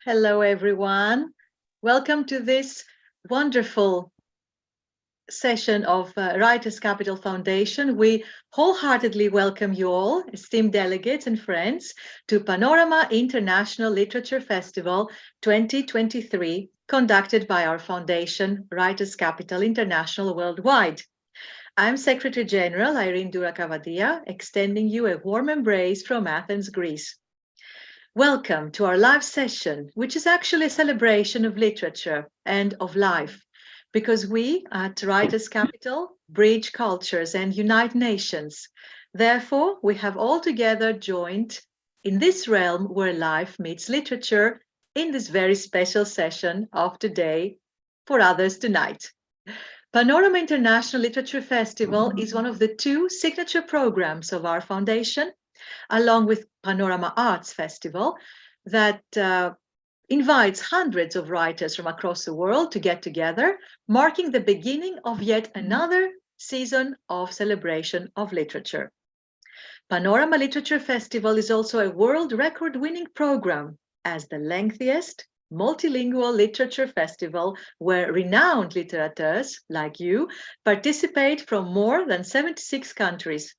Hello, everyone. Welcome to this wonderful session of Writers' Capital Foundation. We wholeheartedly welcome you all, esteemed delegates and friends, to Panorama International Literature Festival 2023, conducted by our foundation, Writers' Capital International Worldwide. I'm Secretary General Irene Doura-Kavadia, extending you a warm embrace from Athens, Greece. Welcome to our live session, which is actually a celebration of literature and of life, because we at Writers' Capital bridge cultures and unite nations. Therefore, we have all together joined in this realm where life meets literature in this very special session of today for others tonight. Panorama International Literature Festival is one of the two signature programs of our foundation, along with Panorama Arts Festival, that invites hundreds of writers from across the world to get together, marking the beginning of yet another season of celebration of literature. Panorama Literature Festival is also a world record-winning program as the lengthiest multilingual literature festival where renowned literateurs like you participate from more than 76 countries.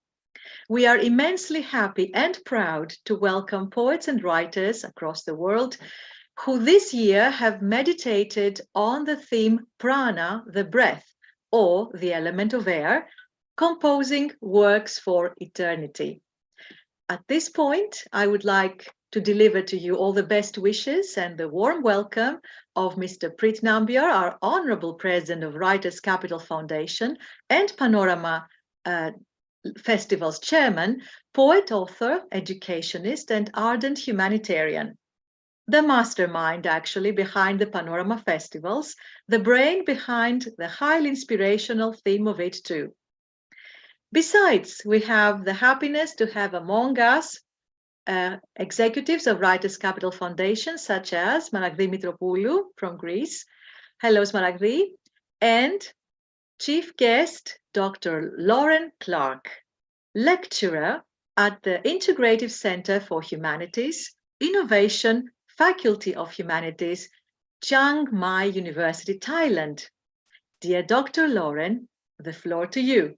We are immensely happy and proud to welcome poets and writers across the world who this year have meditated on the theme Prana, the breath, or the element of air, composing works for eternity. At this point, I would like to deliver to you all the best wishes and the warm welcome of Mr. Preet Nambiar, our Honorable President of Writers' Capital Foundation and Panorama Festival's chairman, poet, author, educationist, and ardent humanitarian. The mastermind, actually, behind the Panorama Festivals, the brain behind the highly inspirational theme of it, too. Besides, we have the happiness to have among us executives of Writers' Capital Foundation, such as Smaragdi Mitropoulou from Greece. Hello, Smaragdi. And chief guest, Dr. Lauren Clark, lecturer at the Integrative Center for Humanities, Innovation, Faculty of Humanities, Chiang Mai University, Thailand. Dear Dr. Lauren, the floor to you.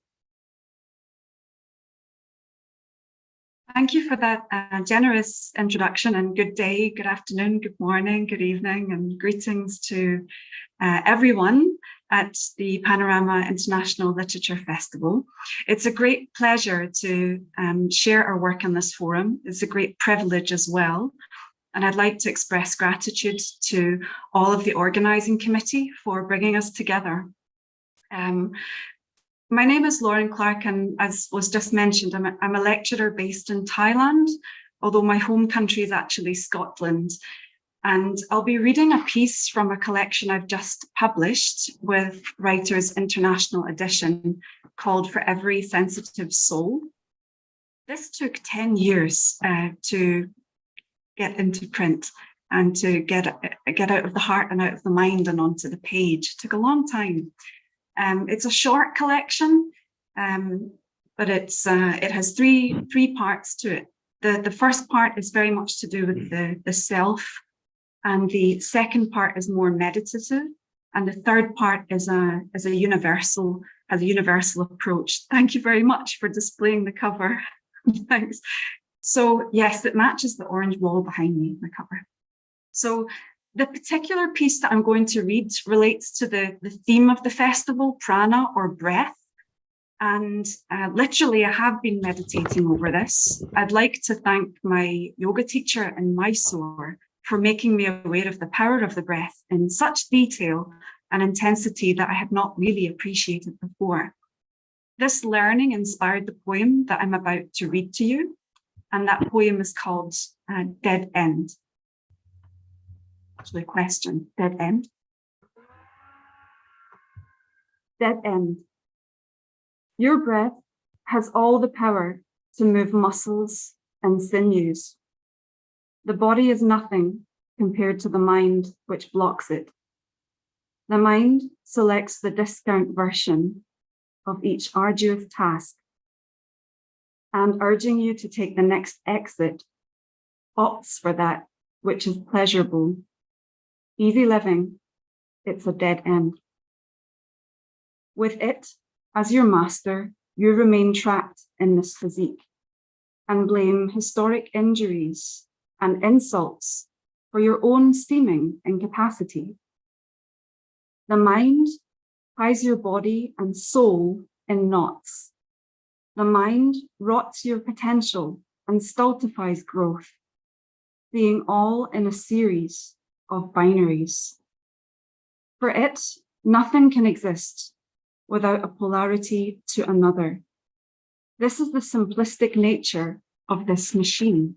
Thank you for that generous introduction, and good day, good afternoon, good morning, good evening, and greetings to everyone at the Panorama International Literature Festival. It's a great pleasure to share our work in this forum. It's a great privilege as well. And I'd like to express gratitude to all of the organizing committee for bringing us together. My name is Lauren Clark, and as was just mentioned, I'm a lecturer based in Thailand, although my home country is actually Scotland. And I'll be reading a piece from a collection I've just published with Writers' International Edition called For Every Sensitive Soul. This took 10 years to get into print and to get out of the heart and out of the mind and onto the page. It took a long time. It's a short collection, but it has three parts to it. The first part is very much to do with the self, and the second part is more meditative, and the third part is a universal approach. Thank you very much for displaying the cover. Thanks. So yes, it matches the orange wall behind me, the cover. So the particular piece that I'm going to read relates to the theme of the festival, prana or breath. And literally, I have been meditating over this. I'd like to thank my yoga teacher in Mysore for making me aware of the power of the breath in such detail and intensity that I had not really appreciated before. This learning inspired the poem that I'm about to read to you. And that poem is called Dead End. Actually, question, dead end. Dead end. Your breath has all the power to move muscles and sinews. The body is nothing compared to the mind which blocks it. The mind selects the discount version of each arduous task, and urging you to take the next exit, opts for that which is pleasurable Easy living, it's a dead end. With it, as your master, you remain trapped in this physique and blame historic injuries and insults for your own seeming incapacity. The mind ties your body and soul in knots. The mind rots your potential and stultifies growth, being all in a series of binaries. For it, nothing can exist without a polarity to another. This is the simplistic nature of this machine.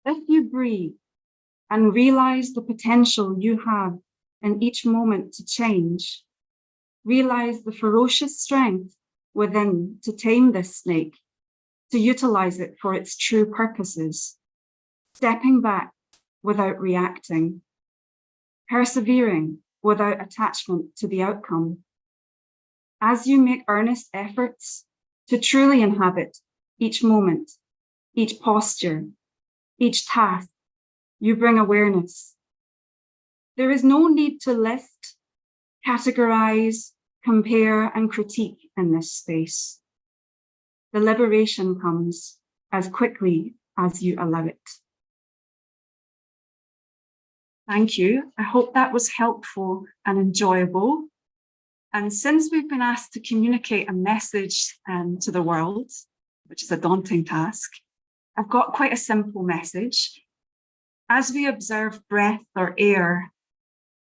If you breathe and realize the potential you have in each moment to change, realize the ferocious strength within to tame this snake, to utilize it for its true purposes, stepping back without reacting, persevering without attachment to the outcome. As you make earnest efforts to truly inhabit each moment, each posture, each task, you bring awareness. There is no need to list, categorize, compare, and critique in this space. The liberation comes as quickly as you allow it. Thank you. I hope that was helpful and enjoyable. And since we've been asked to communicate a message to the world, which is a daunting task, I've got quite a simple message. As we observe breath or air,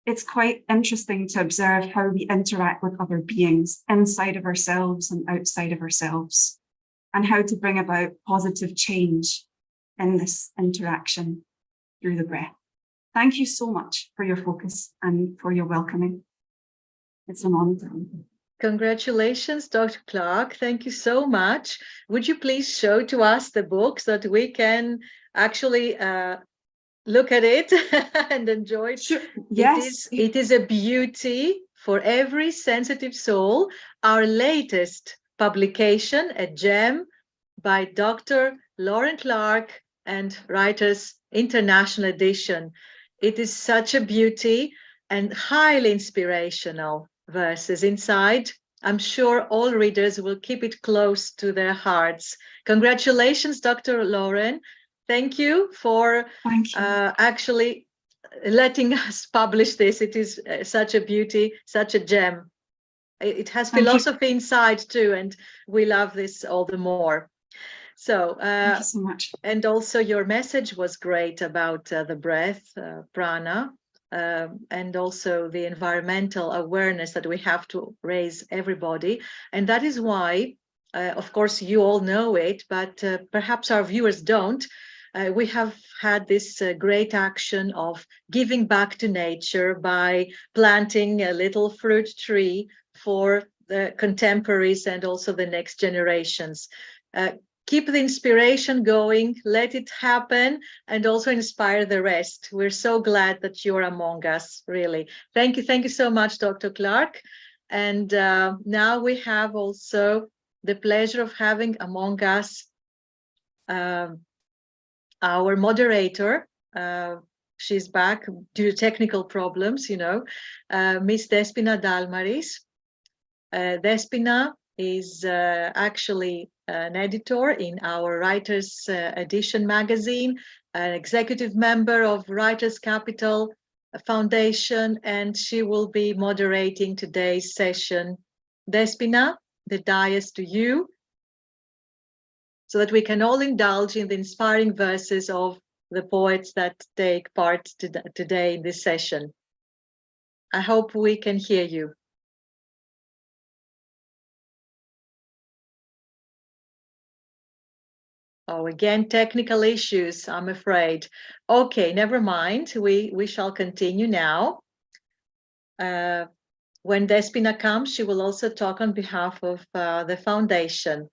it's quite interesting to observe how we interact with other beings inside of ourselves and outside of ourselves, and how to bring about positive change in this interaction through the breath. Thank you so much for your focus and for your welcoming. It's an honor. Congratulations, Dr. Clark. Thank you so much. Would you please show to us the book so that we can actually look at it and enjoy it? Sure. Yes. It is a beauty for every sensitive soul. Our latest publication, a gem by Dr. Lauren Clark and Writers International Edition. It is such a beauty and highly inspirational verses inside. I'm sure all readers will keep it close to their hearts. Congratulations, Dr. Lauren. Thank you for actually letting us publish this. It is such a beauty, such a gem. It has philosophy inside too, and we love this all the more. So, thank you so much. And also your message was great about the breath, prana, and also the environmental awareness that we have to raise everybody. And that is why, of course, you all know it, but perhaps our viewers don't. We have had this great action of giving back to nature by planting a little fruit tree for the contemporaries and also the next generations. Keep the inspiration going, let it happen, and also inspire the rest. We're so glad that you're among us, really. Thank you so much, Dr. Clark. And now we have also the pleasure of having among us our moderator. She's back due to technical problems, you know, Miss Despena Dalmaris. Despena is actually an editor in our Writers Edition magazine, an executive member of Writers Capital Foundation, and she will be moderating today's session. Despena, the dais to you, so that we can all indulge in the inspiring verses of the poets that take part today in this session. I hope we can hear you. Oh, again, technical issues, I'm afraid. Okay, never mind. We shall continue now. When Despena comes, she will also talk on behalf of the foundation.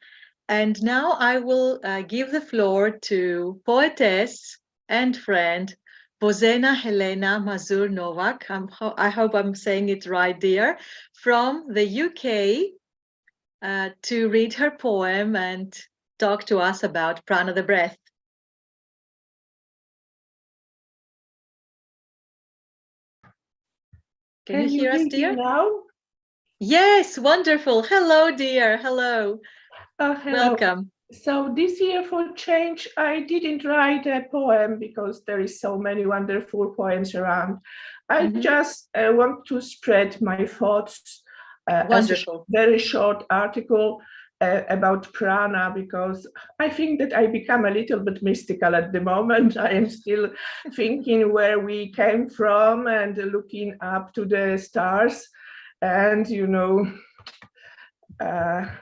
And now I will give the floor to poetess and friend, Bozena Helena Mazur-Nowak. I hope I'm saying it right, dear, from the UK, to read her poem and talk to us about Prana, the breath. Can you hear us, dear? Now? Yes, wonderful. Hello, dear. Hello. Hello. Welcome. So this year for change, I didn't write a poem because there is so many wonderful poems around. I just want to spread my thoughts as a very short article about prana, because I think that I become a little bit mystical at the moment. I am still thinking where we came from and looking up to the stars and, you know,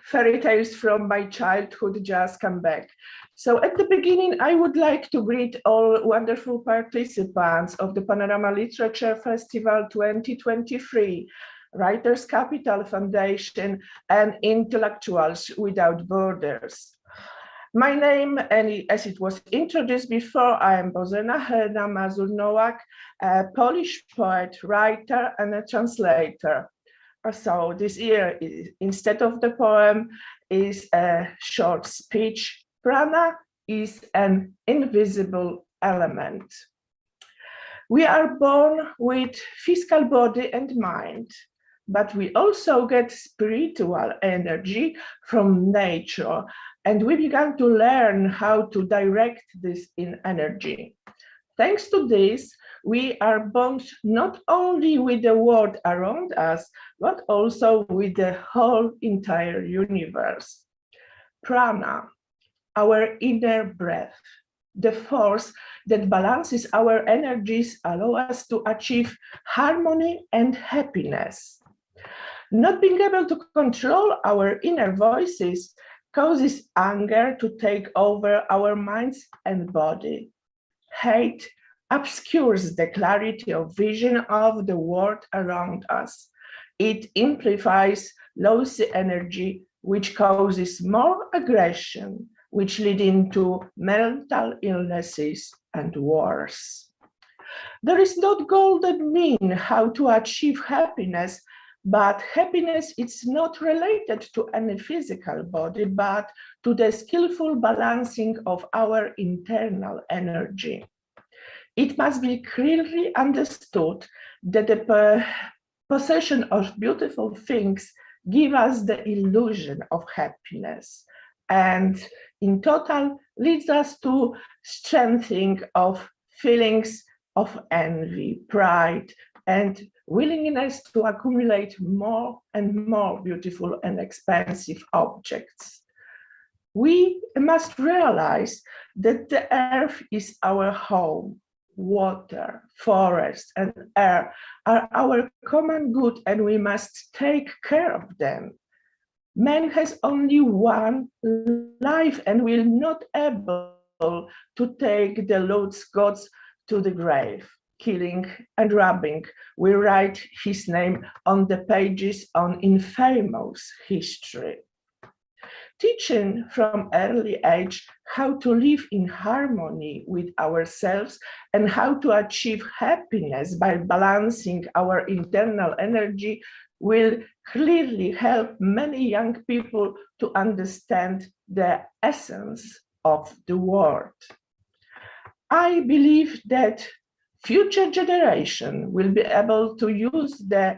fairy tales from my childhood just come back. So at the beginning, I would like to greet all wonderful participants of the Panorama Literature Festival 2023, Writers' Capital Foundation, and Intellectuals Without Borders. My name, and as it was introduced before, I am Bozena, Helena Mazur-Nowak, a Polish poet, writer, and a translator. So this year, instead of the poem, is a short speech. Prana is an invisible element. We are born with physical body and mind, but we also get spiritual energy from nature, and we began to learn how to direct this in energy. Thanks to this, we are bound not only with the world around us, but also with the whole entire universe. Prana, our inner breath, the force that balances our energies, allow us to achieve harmony and happiness. Not being able to control our inner voices causes anger to take over our minds and body. Hate obscures the clarity of vision of the world around us. It amplifies lossy energy, which causes more aggression, which lead into mental illnesses and wars. There is no golden mean how to achieve happiness, but happiness is not related to any physical body, but to the skillful balancing of our internal energy. It must be clearly understood that the possession of beautiful things give us the illusion of happiness, and in total leads us to strengthening of feelings of envy, pride, and willingness to accumulate more and more beautiful and expensive objects. We must realize that the earth is our home. Water, forest, and air are our common good, and we must take care of them. Man has only one life and will not able to take the Lord's gods to the grave. Killing and robbing, we write his name on the pages on infamous history. Teaching from early age how to live in harmony with ourselves and how to achieve happiness by balancing our internal energy will clearly help many young people to understand the essence of the world. I believe that future generation will be able to use the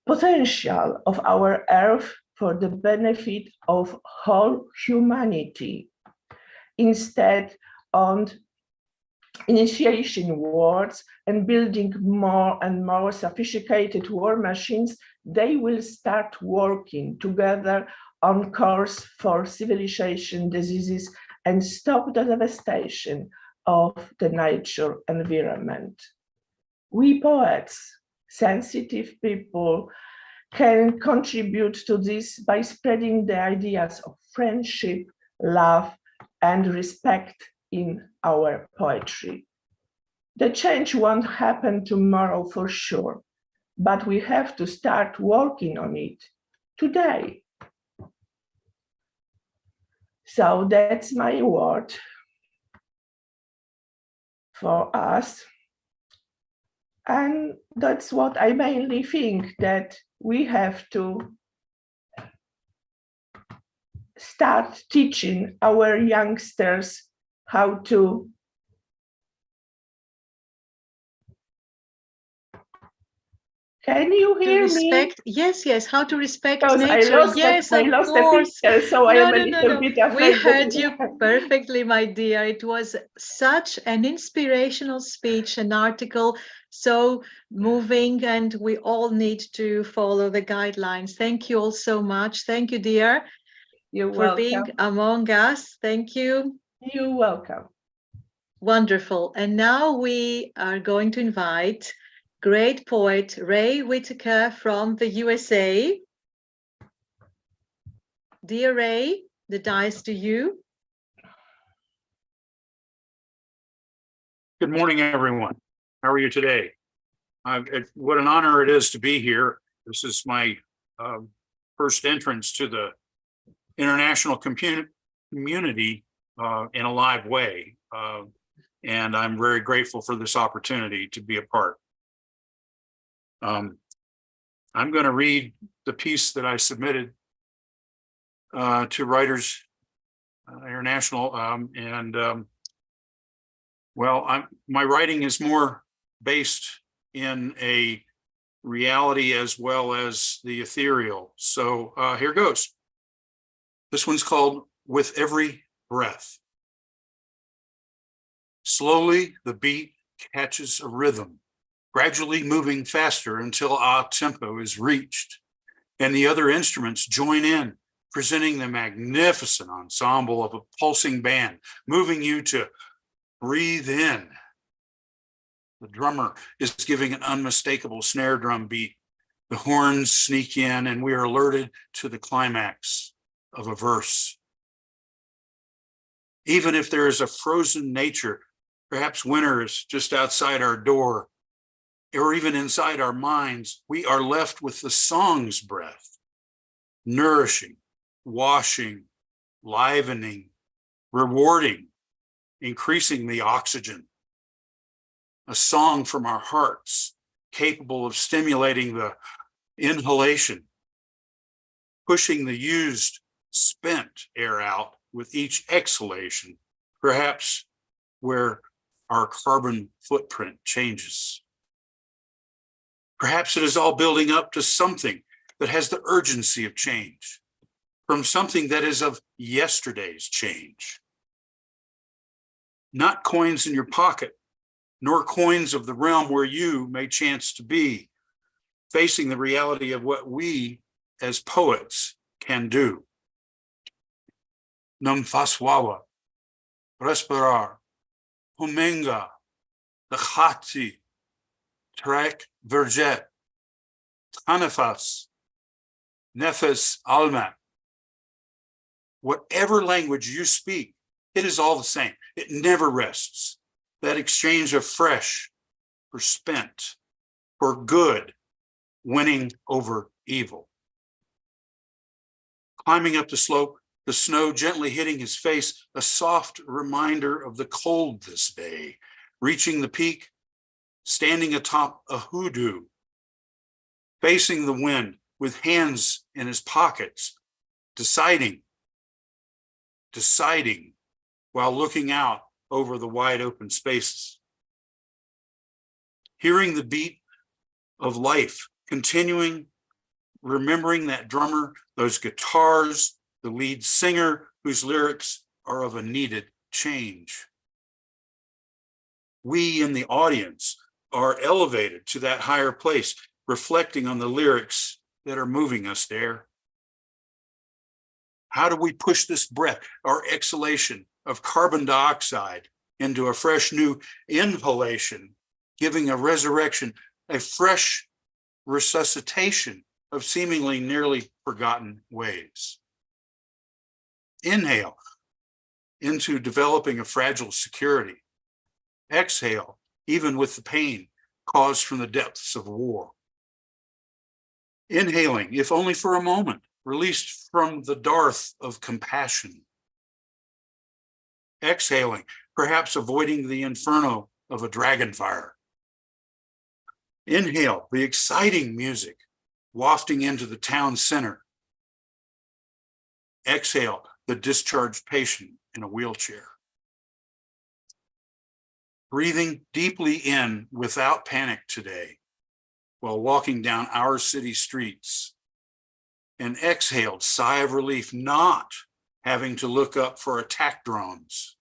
potential of our earth for the benefit of whole humanity. Instead of initiation wars and building more and more sophisticated war machines, they will start working together on course for civilization diseases and stop the devastation of the nature environment. We poets, sensitive people, can contribute to this by spreading the ideas of friendship, love, and respect in our poetry. The change won't happen tomorrow for sure, but we have to start working on it today. So that's my word for us. And that's what I mainly think, that we have to start teaching our youngsters how to Can you To hear respect, me? yes, how to respect Because nature. Yes, I of lost the course. picture, so I No, am a no, no, little no. bit We afraid. heard you perfectly, my dear. It was such an inspirational speech, an article, so moving, and we all need to follow the guidelines. Thank you all so much. Thank you, dear, You're for welcome. being among us. Thank you. You're welcome. Wonderful. And now we are going to invite great poet Ray Whitaker from the USA. Dear Ray, the dice to you. Good morning, everyone. How are you today? What an honor it is to be here. This is my first entrance to the international community in a live way. And I'm very grateful for this opportunity to be a part. I'm going to read the piece that I submitted to Writers International. My writing is more based in a reality as well as the ethereal. So here goes. This one's called With Every Breath. Slowly, the beat catches a rhythm, gradually moving faster until our tempo is reached, and the other instruments join in, presenting the magnificent ensemble of a pulsing band, moving you to breathe in. The drummer is giving an unmistakable snare drum beat. The horns sneak in, and we are alerted to the climax of a verse. Even if there is a frozen nature, perhaps winter is just outside our door, or even inside our minds, we are left with the song's breath, nourishing, washing, livening, rewarding, increasing the oxygen. A song from our hearts, capable of stimulating the inhalation, pushing the used, spent air out with each exhalation, perhaps where our carbon footprint changes. Perhaps it is all building up to something that has the urgency of change, from something that is of yesterday's change. Not coins in your pocket, nor coins of the realm where you may chance to be, facing the reality of what we as poets can do. Nam faswawa, respirar, humenga, dakhati, trek verjet, tanafas, nefes alma. Whatever language you speak, it is all the same. It never rests. That exchange of fresh for spent, for good, winning over evil. Climbing up the slope, the snow gently hitting his face, a soft reminder of the cold this day. Reaching the peak, standing atop a hoodoo, facing the wind with hands in his pockets, deciding while looking out over the wide open spaces. Hearing the beat of life, continuing, remembering that drummer, those guitars, the lead singer whose lyrics are of a needed change. We in the audience are elevated to that higher place, reflecting on the lyrics that are moving us there. How do we push this breath, our exhalation of carbon dioxide, into a fresh new inhalation, giving a resurrection, a fresh resuscitation of seemingly nearly forgotten ways? Inhale into developing a fragile security. Exhale, even with the pain caused from the depths of war. Inhaling, if only for a moment, released from the dearth of compassion. Exhaling, perhaps avoiding the inferno of a dragon fire. Inhale, the exciting music wafting into the town center. Exhale, the discharged patient in a wheelchair. Breathing deeply in without panic today, while walking down our city streets. An exhaled sigh of relief not having to look up for attack drones,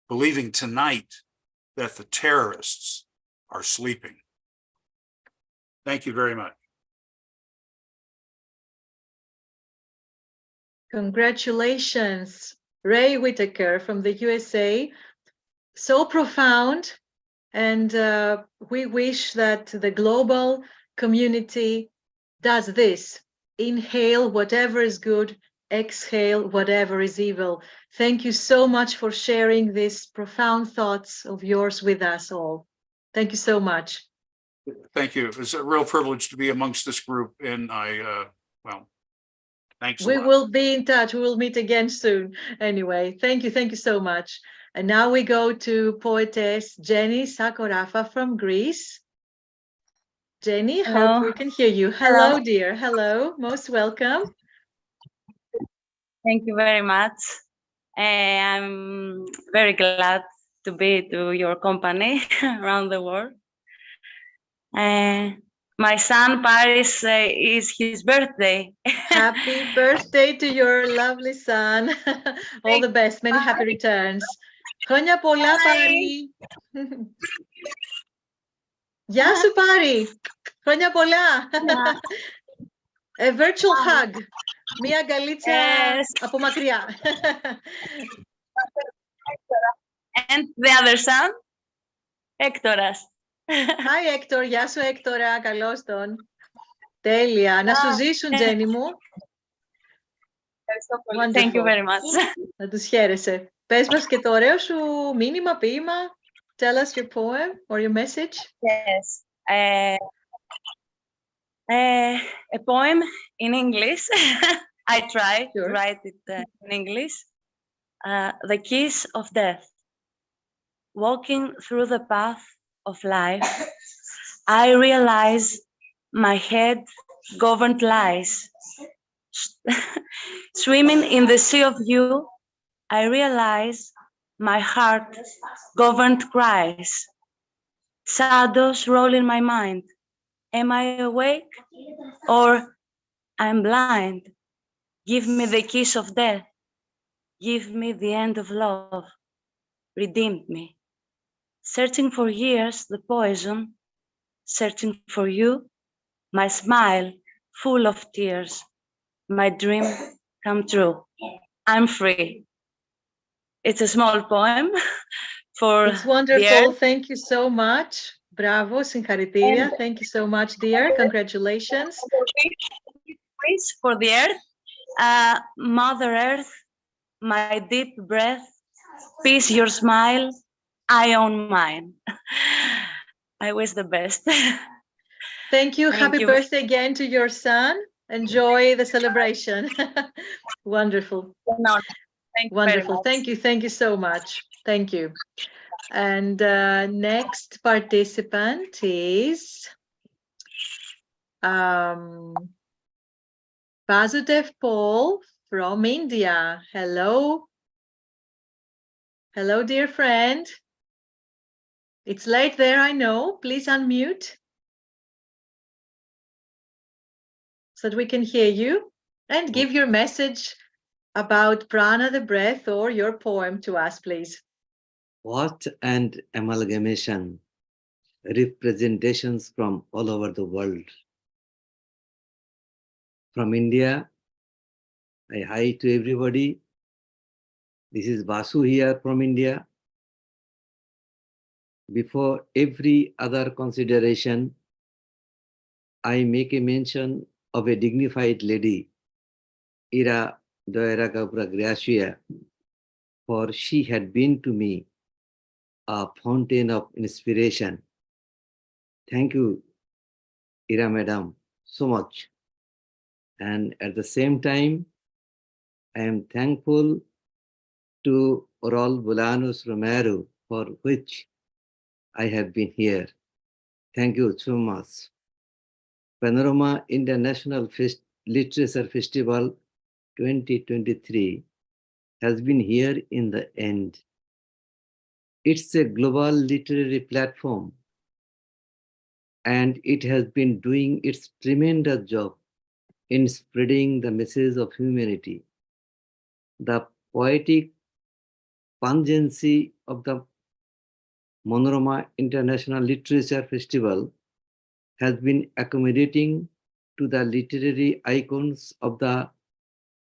believing tonight that the terrorists are sleeping. Thank you very much. Congratulations, Ray Whitaker from the USA. So profound. And we wish that the global community does this. Inhale whatever is good, exhale whatever is evil. Thank you so much for sharing these profound thoughts of yours with us all. Thank you so much. Thank you. It's a real privilege to be amongst this group. And well, thanks a We lot. will be in touch. We will meet again soon. Anyway, thank you so much. And now we go to poetess Jenny Sakorafa from Greece. Jenny, hope we can hear you. Hello, dear. Hello, most welcome. Thank you very much. I'm very glad to be to your company around the world. My son Paris is his birthday. Happy birthday to your lovely son. All the best. Many happy returns. Χρόνια πολλά, Πάρη. Γεια σου, Πάρη. Χρόνια πολλά. A virtual hug. Μία αγκαλίτσα από μακριά. And the other son, Έκτορας. Hi, Hector. Γεια σου, Έκτορα. Καλώς τον. Τέλεια. Να σου ζήσουν, Τζένι μου. Thank you very much. Να τους χαίρεσαι. Πες μας και το ωραίο σου μήνυμα, ποίημα. Tell us your poem or your message. Yes. A poem in English. I try to write it in English. The Kiss of Death. Walking through the path of life, I realize my head governed lies. Swimming in the sea of you, I realize my heart governed cries. Shadows roll in my mind. Am I awake or I'm blind? Give me the kiss of death. Give me the end of love. Redeem me. Searching for years the poison, searching for you, my smile full of tears, my dream come true. I'm free. It's a small poem for It's wonderful. Thank you so much. Bravo, συγχαρητήρια. Thank you so much, dear. Congratulations. Wish for the earth, Mother Earth, my deep breath, peace your smile, I own mine. I wish the best. Thank you. Thank Happy you. birthday again to your son. Enjoy the celebration. Wonderful. Thank you Wonderful. very much. Thank you so much. Thank you. And next participant is Basudev Paul from India. Hello. Hello, dear friend. It's late there, I know. Please unmute so that we can hear you and give your message about prana, the breath, or your poem to us, please. What an amalgamation, representations from all over the world. From India, I hi to everybody. This is Vasu here from India. Before every other consideration, I make a mention of a dignified lady, Irene Doura-Kavadia, for she had been to me a fountain of inspiration. Thank you, Ira Madam, so much. And at the same time, I am thankful to Oral Bolanos Romero, for which I have been here. Thank you so much. Panorama International Literature Festival 2023 has been here in the end. It's a global literary platform and it has been doing its tremendous job in spreading the message of humanity. The poetic pungency of the Panorama International Literature Festival has been accommodating to the literary icons of the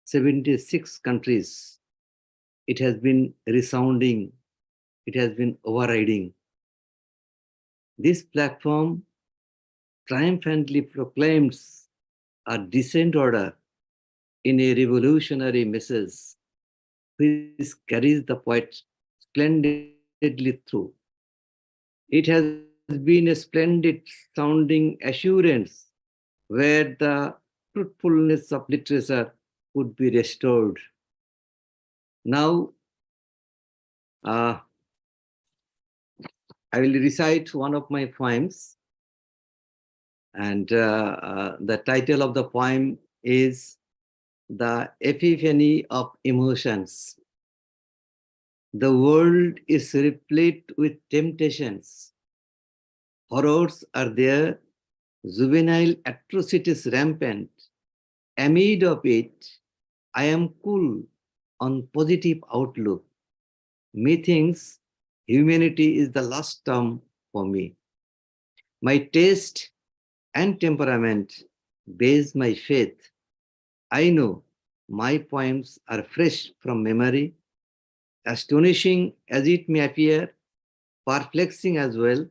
76 countries. It has been resounding, it has been overriding. This platform triumphantly proclaims a decent order in a revolutionary message which carries the poet splendidly through. It has been a splendid sounding assurance where the truthfulness of literature could be restored. Now, I will recite one of my poems, and the title of the poem is The Epiphany of Emotions. The world is replete with temptations. Horrors are there, juvenile atrocities rampant. Amid of it, I am cool on positive outlook. Methinks humanity is the last term for me. My taste and temperament base my faith. I know my poems are fresh from memory, astonishing as it may appear, perplexing as well.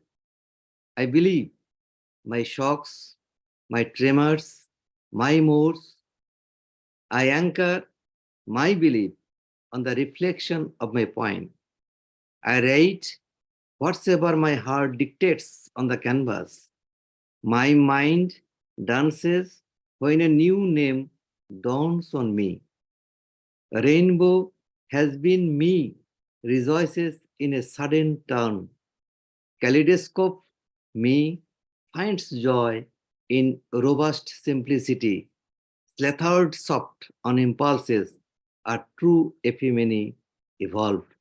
I believe my shocks, my tremors, my moors, I anchor my belief on the reflection of my poem. I write whatsoever my heart dictates on the canvas. My mind dances when a new name dawns on me. A rainbow has been me, rejoices in a sudden turn. Kaleidoscope me finds joy in robust simplicity. Slathered soft on impulses, a true epiphany evolved.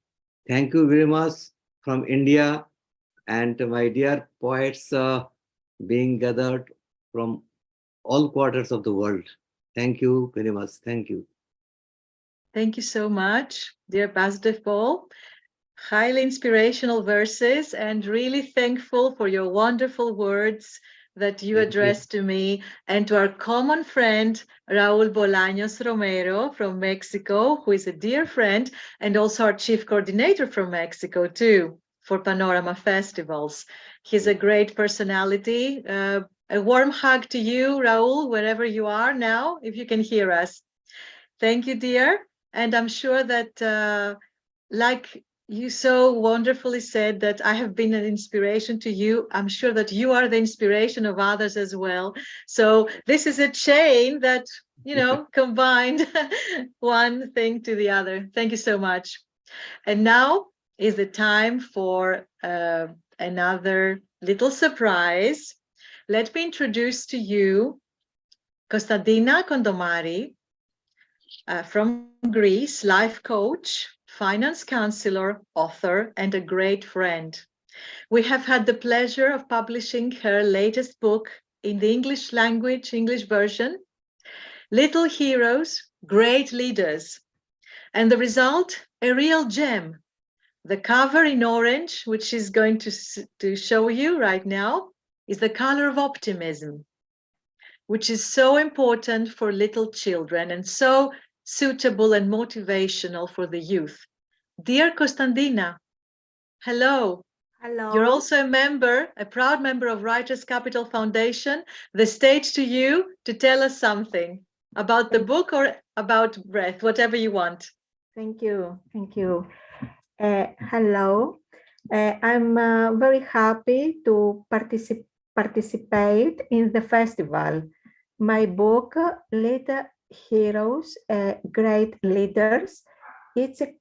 Thank you very much from India and my dear poets being gathered from all quarters of the world. Thank you very much. Thank you. Thank you so much, dear Basudev Paul. Highly inspirational verses, and really thankful for your wonderful words that you addressed to me and to our common friend, Raúl Bolaños Romero from Mexico, who is a dear friend and also our chief coordinator from Mexico too, for Panorama festivals. He's a great personality. A warm hug to you, Raúl, wherever you are now, if you can hear us. Thank you, dear. And I'm sure that like you so wonderfully said that I have been an inspiration to you, I'm sure that you are the inspiration of others as well. So this is a chain that, you know, combined one thing to the other. Thank you so much. And now is the time for another little surprise. Let me introduce to you Konstantina Kontomari from Greece, life coach, finance counselor, author, and a great friend. We have had the pleasure of publishing her latest book in the English language, English version, Little Heroes, Great Leaders. And the result, a real gem. The cover in orange, which she's going to show you right now, is the color of optimism, which is so important for little children and so suitable and motivational for the youth. Dear Konstantina, hello. Hello. You're also a member, a proud member of Writers' Capital Foundation. The stage to you to tell us something about the book or about breath, whatever you want. Thank you. Thank you. Hello. I'm very happy to participate in the festival. My book, Little Heroes, Great Leaders, it's a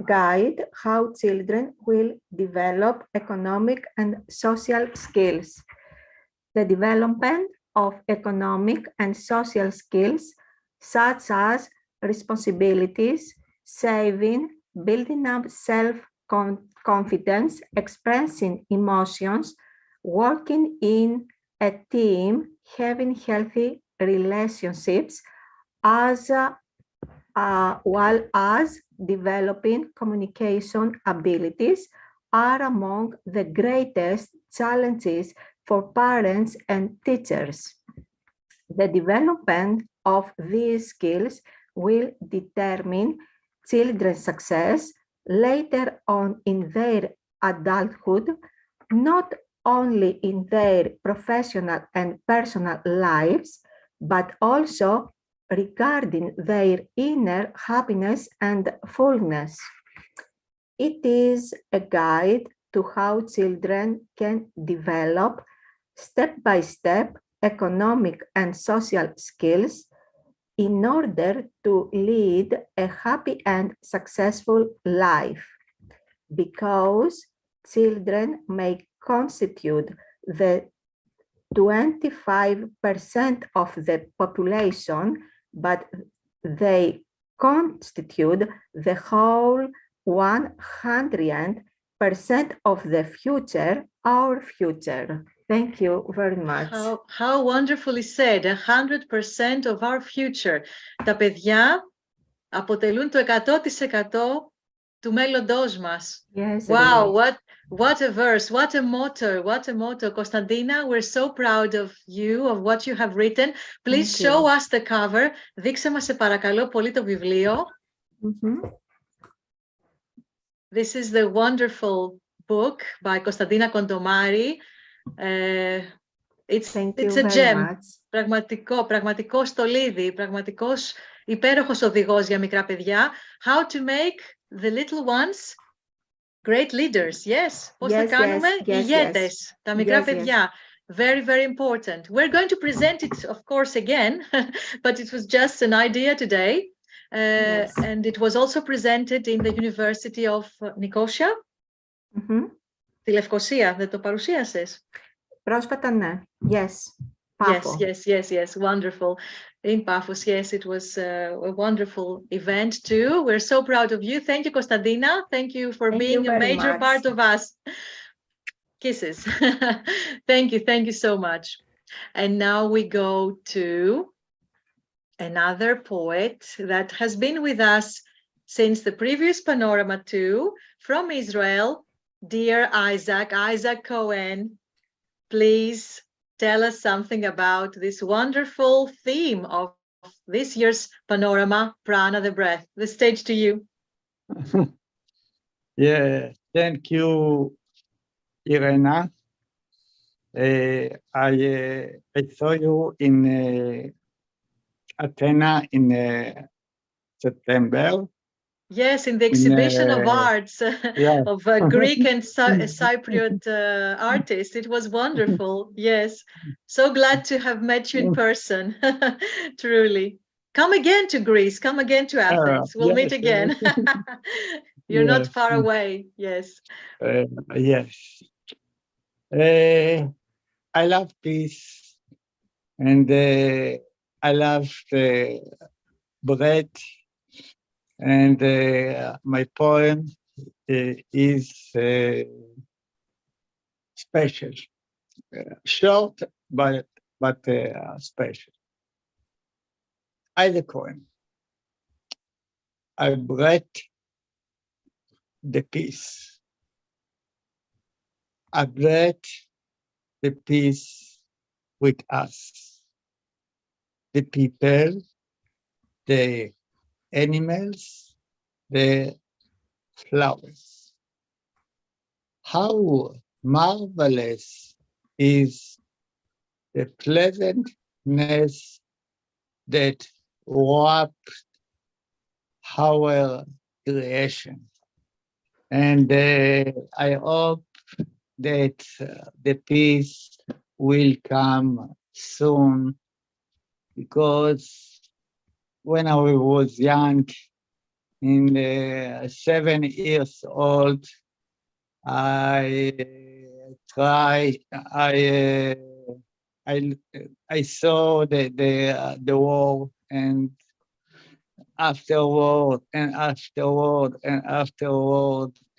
guide how children will develop economic and social skills. The development of economic and social skills, such as responsibilities, saving, building up self-confidence, expressing emotions, working in a team having healthy relationships as well as developing communication abilities are among the greatest challenges for parents and teachers. The development of these skills will determine children's success later on in their adulthood, not only in their professional and personal lives, but also regarding their inner happiness and fullness. It is a guide to how children can develop step-by-step economic and social skills in order to lead a happy and successful life, because children may constitute the 25% of the population, but they constitute the whole 100% of the future, our future. Thank you very much. How wonderfully said, 100% of our future. Τα παιδιά αποτελούν το 100% του μέλλοντός μας. Yes, Wow, really. what a verse, what a motto, what a motto. Konstantina, we're so proud of you, of what you have written. Please Thank show you. us the cover. Δείξε μας σε παρακαλώ πολύ το βιβλίο. This is the wonderful book by Konstantina Kontomari. It's a gem. Πραγματικό στολίδι, πραγματικός υπέροχος οδηγός για μικρά παιδιά. How to make the little ones great leaders. Yes. Πώς θα κάνουμε ηγέτες, τα μικρά παιδιά. Very, very important. We're going to present it, of course, again, but it was just an idea today. And it was also presented in the University of Nicosia. Τη Λευκοσία, δεν το παρουσίασες? Πρόσφατα, ναι. Yes. Yes. Wonderful. In Paphos, yes, it was a wonderful event too. We're so proud of you. Thank you, Konstantina. Thank you for being a major part of us. Kisses. Thank you so much. And now we go to another poet that has been with us since the previous Panorama too, from Israel, dear Isaac Cohen. Please tell us something about this wonderful theme of this year's Panorama, Prana, the breath. The stage to you. Yeah, thank you, Irene. I saw you in Athens in September. Yes, in the exhibition of arts of Greek and Cypriot artists. It was wonderful. Yes. So glad to have met you in person. Truly. Come again to Greece. Come again to Athens. We'll meet again. You're not far away. Yes. Yes. I love peace. And I love the breath. And my poem is special, short but special. I the poem. I breathe the peace. I breathe the peace with us, the people, the animals, the flowers. How marvelous is the pleasantness that wraps our creation. And I hope that the peace will come soon, because when I was young, in 7 years old, I saw the war, and afterward,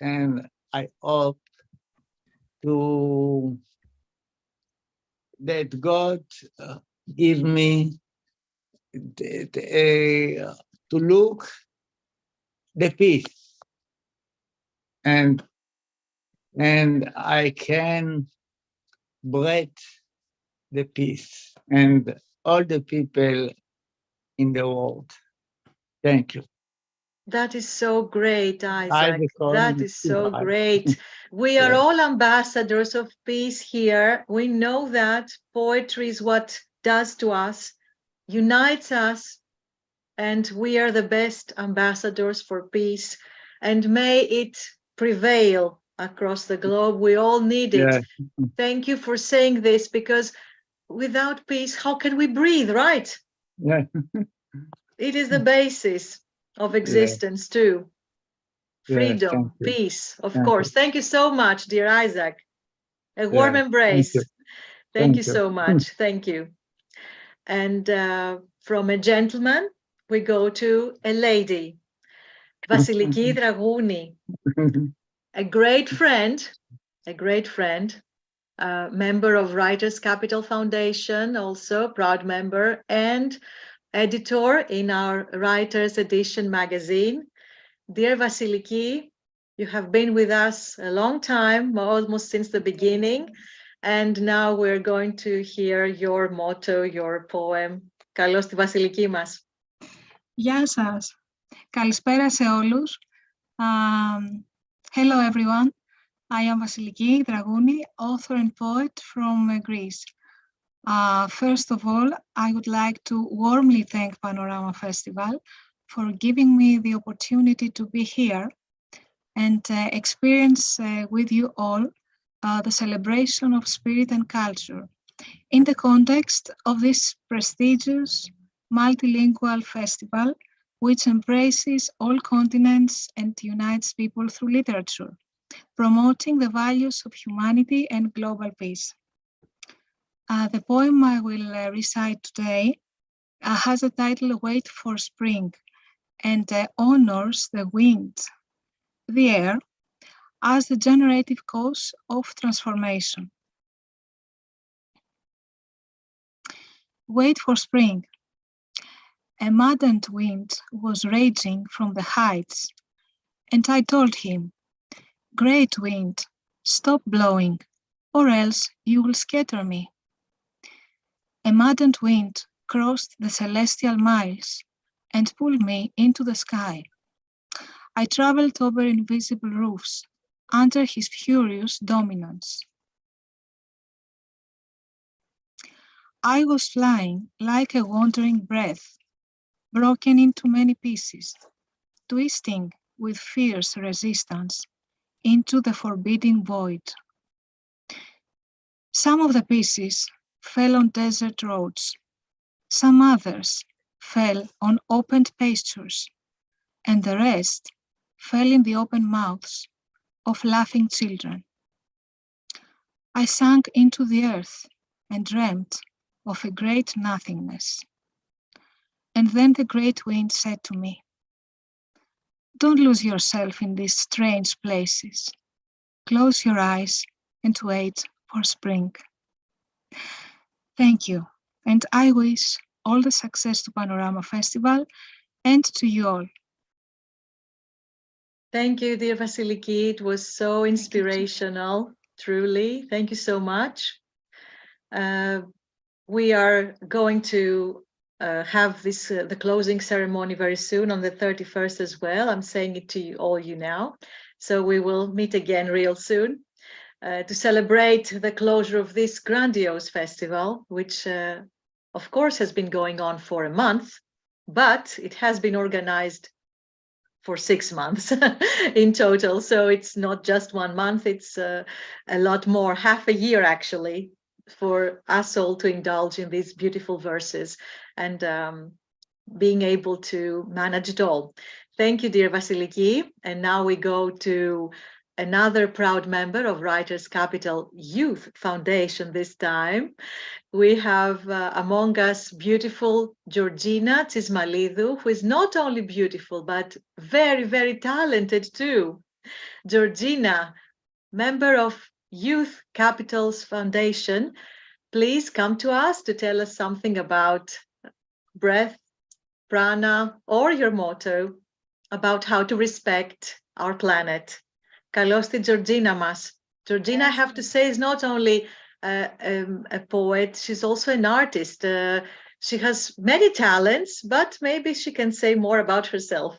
and I hope to that God give me to look the peace, and I can breathe the peace and all the people in the world. Thank you. That is so great, Isaac. because That is so great. We are Yeah. all ambassadors of peace here. We know that poetry is what does to us, unites us, and we are the best ambassadors for peace. And may it prevail across the globe. We all need it. Yeah. Thank you for saying this, because without peace, how can we breathe, right? Yeah. It is the basis of existence too. Freedom, Yes, peace, of Thank course. you. Thank you so much, dear Isaac. A warm Yes, embrace. thank Thank you. you so much. Thank you. And from a gentleman, we go to a lady, Vasiliki Dragouni, a great friend, member of Writers' Capital Foundation, also proud member, and editor in our Writers Edition magazine. Dear Vasiliki, you have been with us a long time, almost since the beginning, and now we're going to hear your motto, your poem. Καλώς τη Βασιλική μας. Γεια σας. Καλησπέρα σε όλους. Hello everyone. I am Vasiliki Dragouni, author and poet from Greece. First of all, I would like to warmly thank Panorama Festival for giving me the opportunity to be here and experience with you all the celebration of spirit and culture in the context of this prestigious multilingual festival, which embraces all continents and unites people through literature, promoting the values of humanity and global peace. The poem I will recite today has a title, Wait for Spring, and honors the wind, the air, as the generative cause of transformation. Wait for spring. A maddened wind was raging from the heights, and I told him, Great wind, stop blowing, or else you will scatter me. A maddened wind crossed the celestial miles and pulled me into the sky. I traveled over invisible roofs under his furious dominance. I was flying like a wandering breath, broken into many pieces, twisting with fierce resistance into the forbidding void. Some of the pieces fell on desert roads, some others fell on opened pastures, and the rest fell in the open mouths of laughing children. I sank into the earth and dreamt of a great nothingness. And then the great wind said to me, Don't lose yourself in these strange places. Close your eyes and wait for spring. Thank you, and I wish all the success to Panorama Festival and to you all. Thank you, dear Vasiliki. It was so inspirational, truly. Thank you so much. We are going to have this the closing ceremony very soon on the 31st as well. I'm saying it to you now. So we will meet again real soon to celebrate the closure of this grandiose festival, which of course has been going on for a month, but it has been organized for 6 months in total. So it's not just 1 month, it's a lot more, half a year actually, for us all to indulge in these beautiful verses and being able to manage it all. Thank you, dear Vasiliki. And now we go to another proud member of Writers' Capital Youth Foundation this time. We have among us beautiful Georgina Tsismalidou, who is not only beautiful, but very, very talented too. Georgina, member of Youth Capitals Foundation, please come to us to tell us something about breath, prana, or your motto about how to respect our planet. Καλώς τη Georgina μας. Georgina, I have to say, is not only a poet, she's also an artist. She has many talents, but maybe she can say more about herself.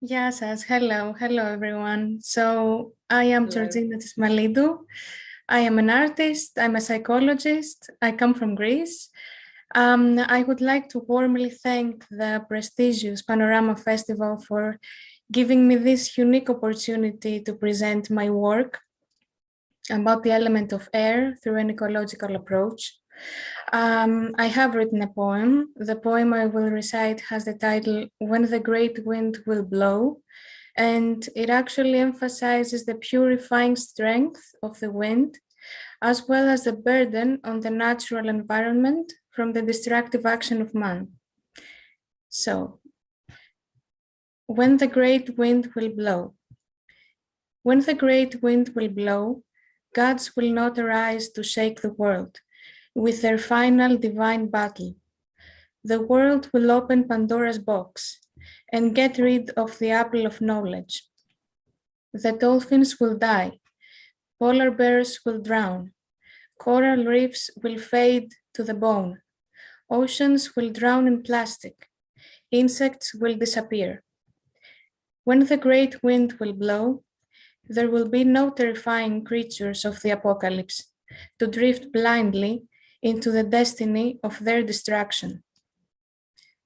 Yes, hello everyone. So I am Georgina Tsismalidou. I am an artist, I'm a psychologist, I come from Greece. I would like to warmly thank the prestigious Panorama Festival for giving me this unique opportunity to present my work about the element of air through an ecological approach. I have written a poem. The poem I will recite has the title, When the Great Wind Will Blow, and it actually emphasizes the purifying strength of the wind, as well as the burden on the natural environment from the destructive action of man. So, when the great wind will blow. When the great wind will blow, gods will not arise to shake the world with their final divine battle. The world will open Pandora's box and get rid of the apple of knowledge. The dolphins will die, polar bears will drown, coral reefs will fade to the bone, oceans will drown in plastic, insects will disappear. When the great wind will blow, there will be no terrifying creatures of the apocalypse to drift blindly into the destiny of their destruction.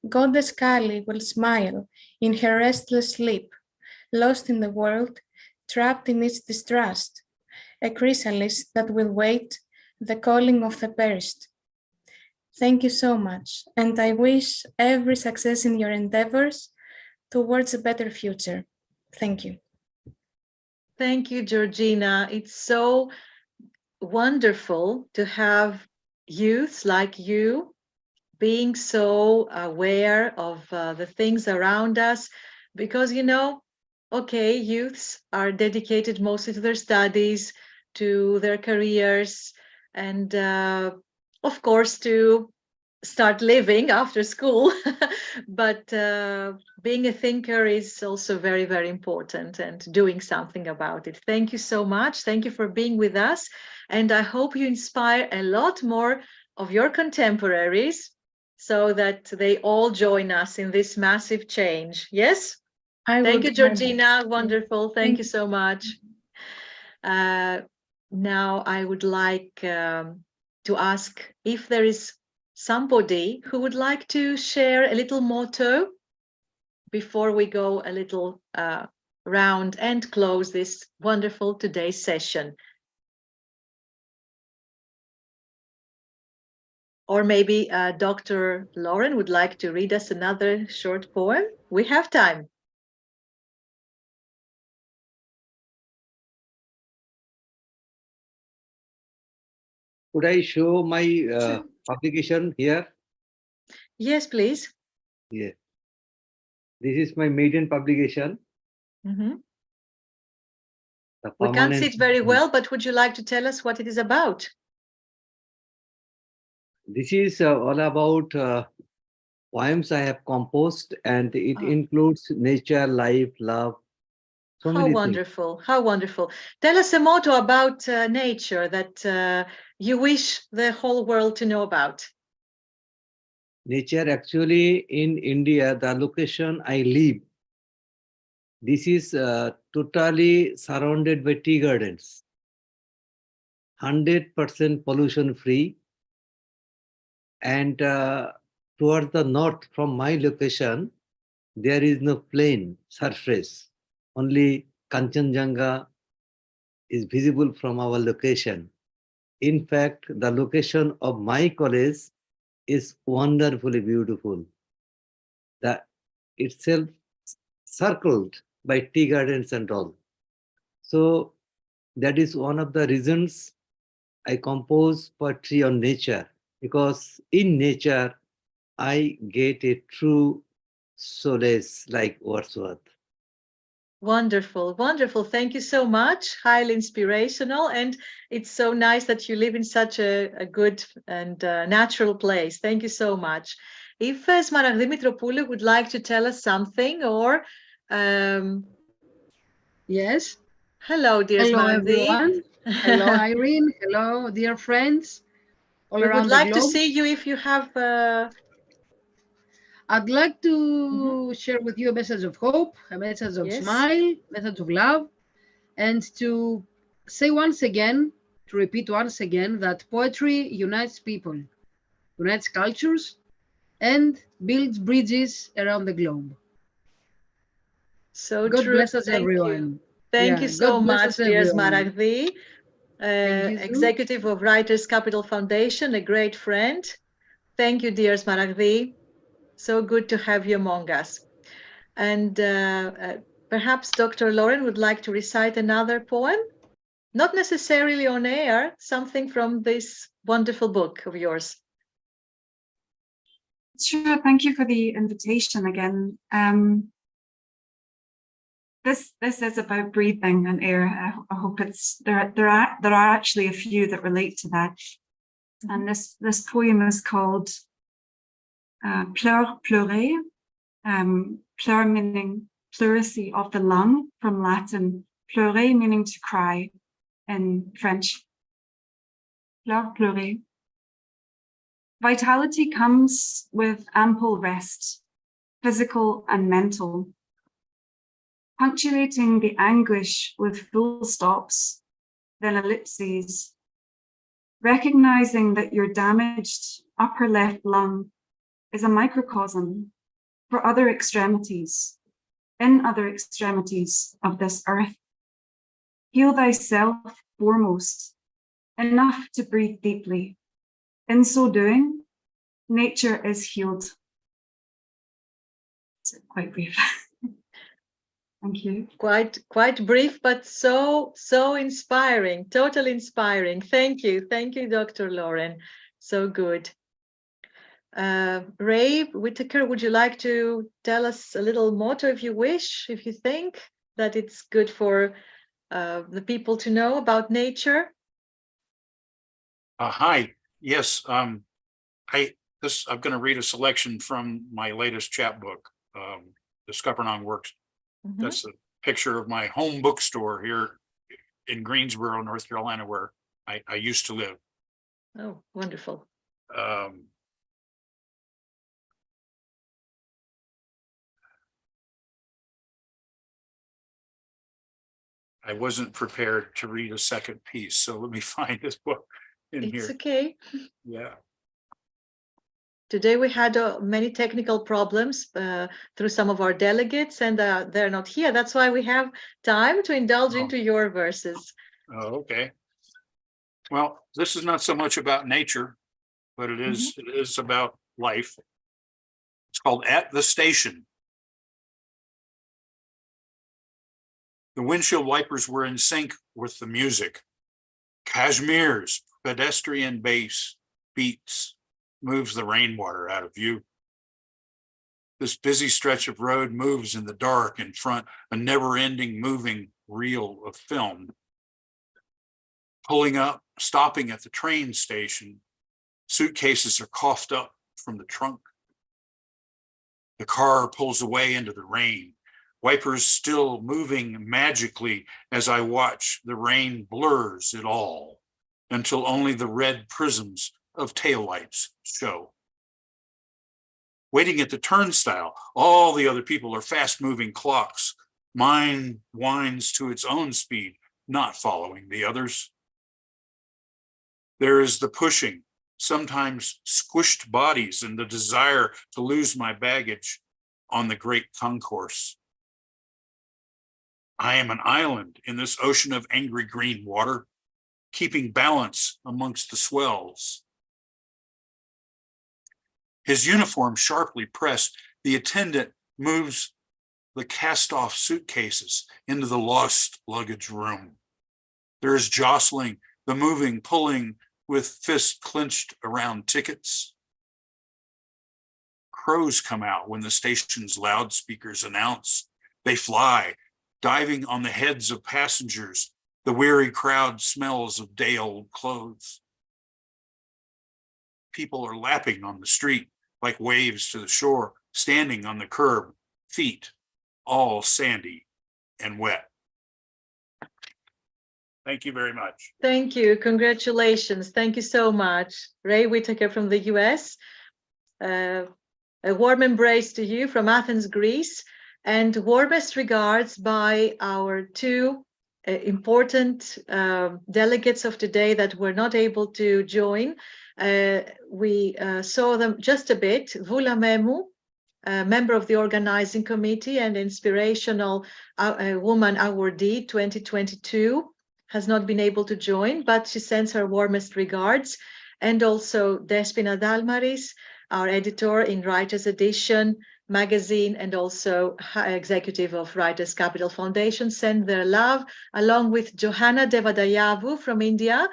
Goddess Kali will smile in her restless sleep, lost in the world, trapped in its distrust, a chrysalis that will wait the calling of the perished. Thank you so much, and I wish every success in your endeavors towards a better future. Thank you. Thank you, Georgina. It's so wonderful to have youths like you being so aware of the things around us, because, you know, okay, youths are dedicated mostly to their studies, to their careers, and of course to start living after school. But being a thinker is also very, very important, and doing something about it. Thank you so much. Thank you for being with us. And I hope you inspire a lot more of your contemporaries so that they all join us in this massive change. Yes? Thank you, Georgina. Wonderful. Thank you so much. Now I would like to ask if there is somebody who would like to share a little motto before we go a little round and close this wonderful today's session. Or maybe Dr. Lauren would like to read us another short poem. We have time. Could I show my publication here? Yes, please. Yeah. This is my maiden publication. Mm-hmm. We can't see it very well, but would you like to tell us what it is about? This is all about poems I have composed, and it includes nature, life, love. So how wonderful, how wonderful. Tell us a motto about nature that you wish the whole world to know about. Nature, actually, in India, the location I live, this is totally surrounded by tea gardens, 100% pollution free. And towards the north from my location, there is no plain surface. Only Kanchenjunga is visible from our location. In fact, the location of my college is wonderfully beautiful. That itself circled by tea gardens and all. So that is one of the reasons I compose poetry on nature, because in nature, I get a true solace like Wordsworth. Wonderful, wonderful. Thank you so much. Highly inspirational. And it's so nice that you live in such a good and natural place. Thank you so much. If Smaragdi Mitropoulou would like to tell us something, or yes. Hello, dear Hello, Smaragdi. everyone. Hello, Irene. Hello, dear friends all We around would like the to globe. see you if you have. I'd like to share with you a message of hope, a message of smile, message of love, and to say once again, to repeat once again, that poetry unites people, unites cultures, and builds bridges around the globe. So God true. bless us, Thank everyone. you. Thank you so God bless much, us, dear everyone. Smaragdi, executive of Writers Capital Foundation, a great friend. Thank you, dear Smaragdi. So good to have you among us. And perhaps Dr. Lauren would like to recite another poem, not necessarily on air, something from this wonderful book of yours. Sure, thank you for the invitation again. This is about breathing and air. I hope it's there are actually a few that relate to that. And this poem is called Pleurer. Pleur meaning pleurisy of the lung, from Latin. Pleurer meaning to cry in French. Pleurer. Vitality comes with ample rest, physical and mental, punctuating the anguish with full stops, then ellipses, recognizing that your damaged upper left lung is a microcosm for other extremities, in other extremities of this earth. Heal thyself foremost, enough to breathe deeply. In so doing, nature is healed. It's quite brief. Thank you. Quite brief, but so inspiring, totally inspiring. Thank you, Dr. Lauren. So good. Ray Whitaker, would you like to tell us a little motto, if you wish, if you think that it's good for the people to know about nature? Hi. Yes. I'm going to read a selection from my latest chapbook, The Scuppernong Works. That's a picture of my home bookstore here in Greensboro, North Carolina, where I used to live. Oh, wonderful. I wasn't prepared to read a second piece, so let me find this book in here. It's okay. Yeah. Today we had many technical problems through some of our delegates, and they're not here. That's why we have time to indulge into your verses. Oh, okay. Well, this is not so much about nature, but it is about life. It's called At the Station. The windshield wipers were in sync with the music. Kashmir's pedestrian bass beats moves the rainwater out of view. This busy stretch of road moves in the dark in front, a never-ending moving reel of film. Pulling up, stopping at the train station, suitcases are coughed up from the trunk. The car pulls away into the rain, wipers still moving magically as I watch. The rain blurs it all until only the red prisms of taillights show. Waiting at the turnstile, all the other people are fast-moving clocks. Mine winds to its own speed, not following the others. There is the pushing, sometimes squished bodies, and the desire to lose my baggage on the great concourse. I am an island in this ocean of angry green water, keeping balance amongst the swells. His uniform sharply pressed, the attendant moves the cast-off suitcases into the lost luggage room. There is jostling, the moving, pulling with fists clenched around tickets. Crows come out when the station's loudspeakers announce. They fly, diving on the heads of passengers. The weary crowd smells of day-old clothes. People are lapping on the street like waves to the shore, standing on the curb, feet all sandy and wet. Thank you very much. Thank you. Congratulations. Thank you so much. Ray Whitaker from the US. A warm embrace to you from Athens, Greece, and warmest regards by our two important delegates of today that were not able to join. We saw them just a bit. Voula Memou, member of the organizing committee and inspirational woman awardee 2022, has not been able to join, but she sends her warmest regards. And also Despena Dalmaris, our editor in Writers Edition magazine and also executive of Writers Capital Foundation, send their love, along with Johanna Devadayavu from India,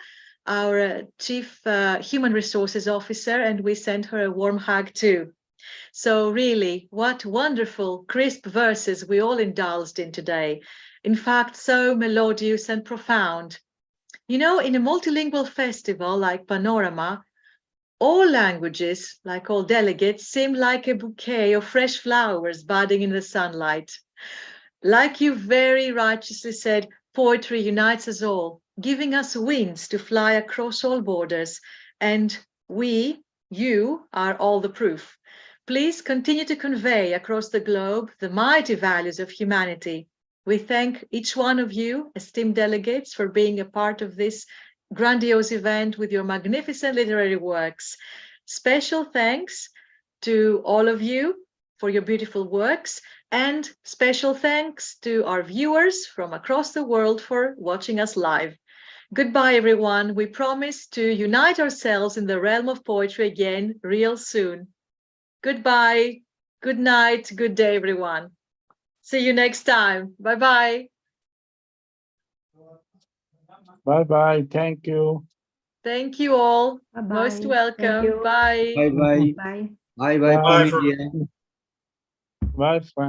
our chief human resources officer, and we send her a warm hug too. So really, what wonderful crisp verses we all indulged in today. In fact, so melodious and profound. You know, in a multilingual festival like Panorama, all languages, like all delegates, seem like a bouquet of fresh flowers budding in the sunlight. Like you very righteously said, poetry unites us all, giving us wings to fly across all borders. And you are all the proof. Please continue to convey across the globe the mighty values of humanity. We thank each one of you, esteemed delegates, for being a part of this grandiose event with your magnificent literary works. Special thanks to all of you for your beautiful works, and special thanks to our viewers from across the world for watching us live. Goodbye, everyone. We promise to unite ourselves in the realm of poetry again real soon. Goodbye, good night, good day, everyone. See you next time. Bye-bye. Bye-bye. Thank you. Thank you all. Bye-bye. Most welcome. Thank you. Bye. Bye-bye. Bye. Bye-bye Bye from for- India. Bye, friends.